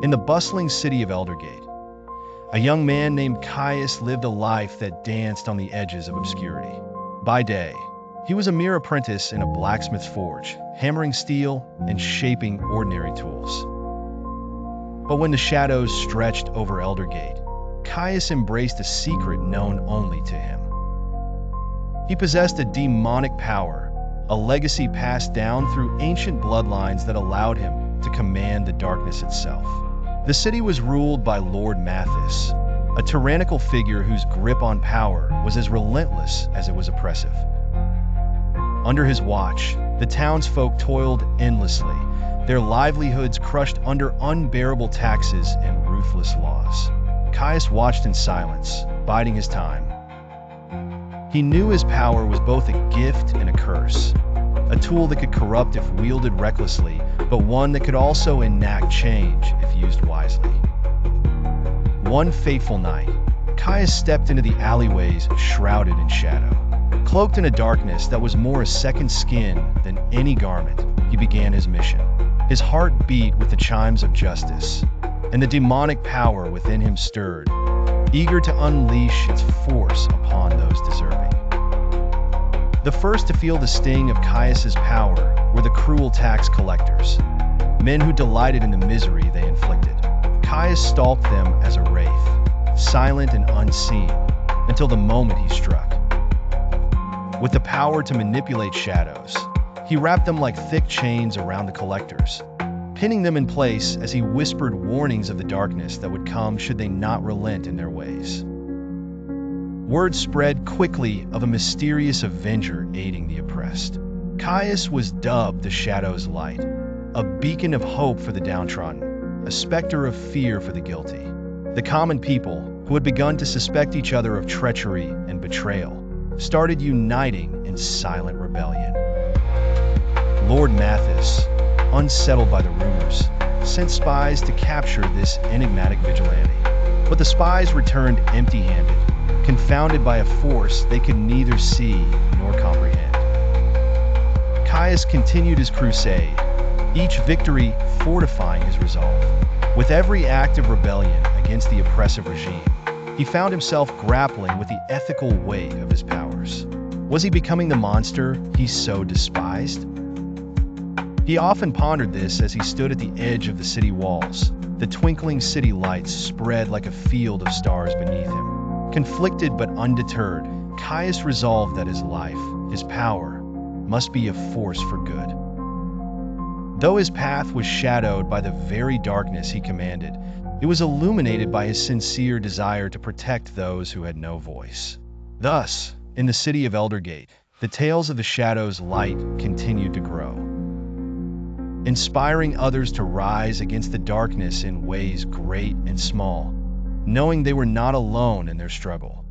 In the bustling city of Eldergate, a young man named Caius lived a life that danced on the edges of obscurity. By day, he was a mere apprentice in a blacksmith's forge, hammering steel and shaping ordinary tools. But when the shadows stretched over Eldergate, Caius embraced a secret known only to him. He possessed a demonic power, a legacy passed down through ancient bloodlines that allowed him to command the darkness itself. The city was ruled by Lord Mathis, a tyrannical figure whose grip on power was as relentless as it was oppressive. Under his watch, the townsfolk toiled endlessly, their livelihoods crushed under unbearable taxes and ruthless laws. Caius watched in silence, biding his time. He knew his power was both a gift and a curse, a tool that could corrupt if wielded recklessly, but one that could also enact change if used wisely. One fateful night, Caius stepped into the alleyways shrouded in shadow. Cloaked in a darkness that was more a second skin than any garment, he began his mission. His heart beat with the chimes of justice, and the demonic power within him stirred, eager to unleash its force upon those deserving. The first to feel the sting of Caius's power were the cruel tax collectors, men who delighted in the misery they inflicted. Caius stalked them as a wraith, silent and unseen, until the moment he struck. With the power to manipulate shadows, he wrapped them like thick chains around the collectors, pinning them in place as he whispered warnings of the darkness that would come should they not relent in their ways. Word spread quickly of a mysterious avenger aiding the oppressed. Caius was dubbed the Shadow's Light, a beacon of hope for the downtrodden, a specter of fear for the guilty. The common people, who had begun to suspect each other of treachery and betrayal, started uniting in silent rebellion. Lord Mathis, unsettled by the rumors, sent spies to capture this enigmatic vigilante. But the spies returned empty-handed, confounded by a force they could neither see nor comprehend. Caius continued his crusade, each victory fortifying his resolve. With every act of rebellion against the oppressive regime, he found himself grappling with the ethical weight of his powers. Was he becoming the monster he so despised? He often pondered this as he stood at the edge of the city walls. The twinkling city lights spread like a field of stars beneath him. Conflicted but undeterred, Caius resolved that his life, his power, must be a force for good. Though his path was shadowed by the very darkness he commanded, it was illuminated by his sincere desire to protect those who had no voice. Thus, in the city of Eldergate, the tales of the Shadow's light continued to grow, inspiring others to rise against the darkness in ways great and small, knowing they were not alone in their struggle.